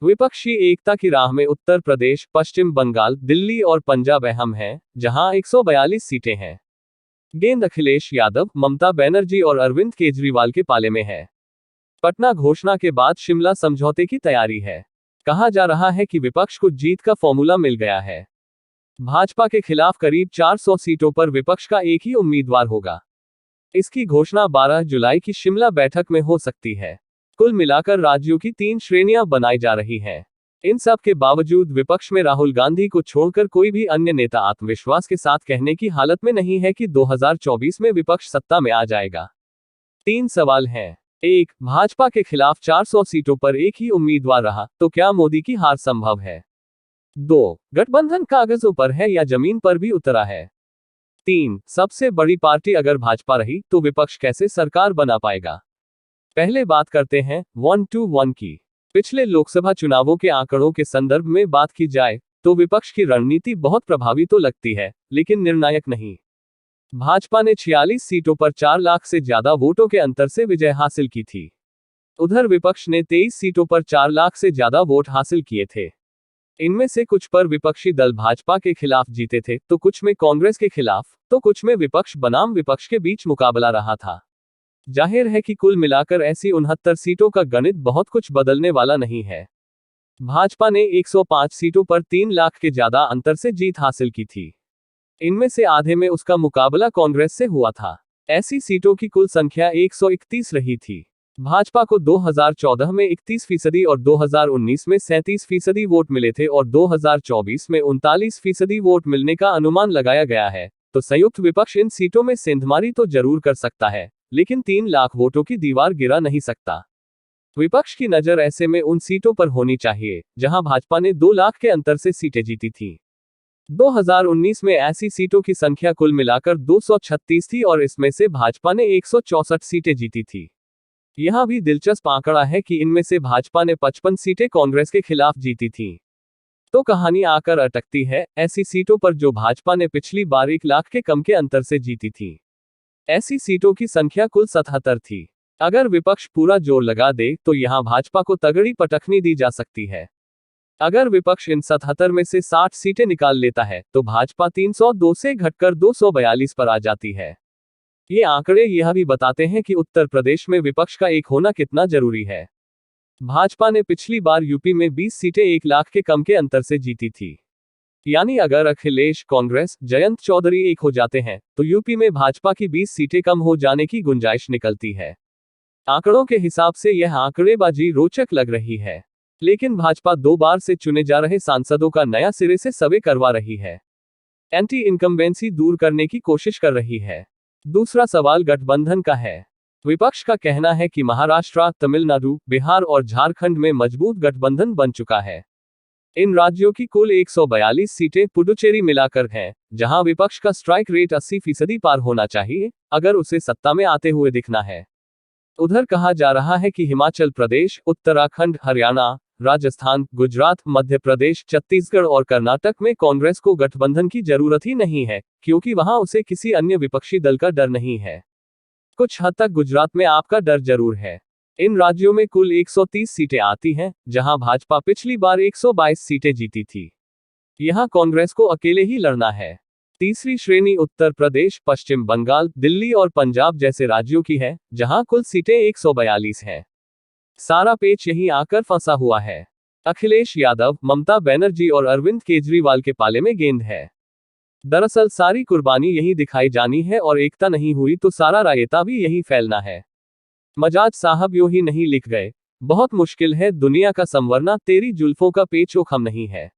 विपक्षी एकता की राह में उत्तर प्रदेश, पश्चिम बंगाल, दिल्ली और पंजाब अहम हैं, जहां 142 सीटें हैं। गेंद अखिलेश यादव, ममता बनर्जी और अरविंद केजरीवाल के पाले में है। पटना घोषणा के बाद शिमला समझौते की तैयारी है। कहा जा रहा है कि विपक्ष को जीत का फॉर्मूला मिल गया है। भाजपा के खिलाफ करीब 400 सीटों पर विपक्ष का एक ही उम्मीदवार होगा। इसकी घोषणा 12 जुलाई की शिमला बैठक में हो सकती है। कुल मिलाकर राज्यों की 3 श्रेणियां बनाई जा रही हैं। इन सब के बावजूद विपक्ष में राहुल गांधी को छोड़कर कोई भी अन्य नेता आत्मविश्वास के साथ कहने की हालत में नहीं है कि 2024 में विपक्ष सत्ता में आ जाएगा। 3 सवाल हैं। 1. भाजपा के खिलाफ 400 सीटों पर एक ही उम्मीदवार रहा तो क्या मोदी की हार संभव है? 2. गठबंधन कागजों पर है या जमीन पर भी उतरा है? 3. सबसे बड़ी पार्टी अगर भाजपा रही तो विपक्ष कैसे सरकार बना पाएगा? पहले बात करते हैं 1-2-1 की। पिछले लोकसभा चुनावों के आंकड़ों के संदर्भ में बात की जाए तो विपक्ष की रणनीति बहुत प्रभावी तो लगती है, लेकिन निर्णायक नहीं। भाजपा ने 46 सीटों पर 4 लाख से ज्यादा वोटों के अंतर से विजय हासिल की थी। उधर विपक्ष ने 23 सीटों पर 4 लाख से ज्यादा वोट हासिल किए थे। इनमें से कुछ पर विपक्षी दल भाजपा के खिलाफ जीते थे, तो कुछ में कांग्रेस के खिलाफ, तो कुछ में विपक्ष बनाम विपक्ष के बीच मुकाबला रहा था। जाहिर है कि कुल मिलाकर ऐसी 69 सीटों का गणित बहुत कुछ बदलने वाला नहीं है। भाजपा ने 105 सीटों पर 3 लाख के ज्यादा अंतर से जीत हासिल की थी। इनमें से आधे में उसका मुकाबला कांग्रेस से हुआ था। ऐसी सीटों की कुल संख्या 131 रही थी। भाजपा को 2014 में 31% और 2019 में 37% वोट मिले थे और 2024 में 39% वोट मिलने का अनुमान लगाया गया है। तो संयुक्त विपक्ष इन सीटों में सेंधमारी तो जरूर कर सकता है, लेकिन 3 लाख वोटों की दीवार गिरा नहीं सकता। विपक्ष की नजर ऐसे में उन सीटों पर होनी चाहिए जहां भाजपा ने 2 लाख के अंतर से सीटें जीती थी। 2019 में ऐसी सीटों की संख्या कुल मिलाकर 236 थी और इसमें से भाजपा ने 164 सीटें जीती थी। यहां भी दिलचस्प आंकड़ा है कि इनमें से भाजपा ने 55 सीटें कांग्रेस के खिलाफ जीती थी। तो कहानी आकर अटकती है ऐसी सीटों पर जो भाजपा ने पिछली बार 1 लाख के कम के अंतर से जीती थी। ऐसी सीटों की संख्या कुल 77 थी। अगर विपक्ष पूरा जोर लगा दे तो यहां भाजपा को तगड़ी पटखनी दी जा सकती है। अगर विपक्ष इन 77 में से 60 सीटें निकाल लेता है तो भाजपा 302 से घटकर 242 पर आ जाती है। ये आंकड़े यह भी बताते हैं कि उत्तर प्रदेश में विपक्ष का एक होना कितना जरूरी है। भाजपा ने पिछली बार यूपी में 20 सीटें 1 लाख के कम के अंतर से जीती थी। यानी अगर अखिलेश, कांग्रेस, जयंत चौधरी एक हो जाते हैं तो यूपी में भाजपा की 20 सीटें कम हो जाने की गुंजाइश निकलती है। आंकड़ों के हिसाब से यह आंकड़ेबाजी रोचक लग रही है, लेकिन भाजपा 2 बार से चुने जा रहे सांसदों का नया सिरे से सर्वे करवा रही है। एंटी इनकम्बेंसी दूर करने की कोशिश कर रही है। दूसरा सवाल गठबंधन का है। विपक्ष का कहना है कि महाराष्ट्र, तमिलनाडु, बिहार और झारखंड में मजबूत गठबंधन बन चुका है। इन राज्यों की कुल 142 सीटें पुडुचेरी मिलाकर हैं, जहां विपक्ष का स्ट्राइक रेट 80% पार होना चाहिए अगर उसे सत्ता में आते हुए दिखना है। उधर कहा जा रहा है कि हिमाचल प्रदेश, उत्तराखंड, हरियाणा, राजस्थान, गुजरात, मध्य प्रदेश, छत्तीसगढ़ और कर्नाटक में कांग्रेस को गठबंधन की जरूरत ही नहीं है, क्योंकि वहां उसे किसी अन्य विपक्षी दल का डर नहीं है। कुछ हद तक गुजरात में आपका डर जरूर है। इन राज्यों में कुल 130 सीटें आती हैं, जहां भाजपा पिछली बार 122 सीटें जीती थी। यहां कांग्रेस को अकेले ही लड़ना है। तीसरी श्रेणी उत्तर प्रदेश, पश्चिम बंगाल, दिल्ली और पंजाब जैसे राज्यों की है, जहां कुल सीटें 142 हैं। सारा पेच यहीं आकर फंसा हुआ है। अखिलेश यादव, ममता बनर्जी और अरविंद केजरीवाल के पाले में गेंद है। दरअसल सारी कुर्बानी यही दिखाई जानी है और एकता नहीं हुई तो सारा रायता भी यही फैलना है। मजाज साहब यूं ही नहीं लिख गए, बहुत मुश्किल है दुनिया का संवरना, तेरी जुल्फों का पेच वो खम नहीं है।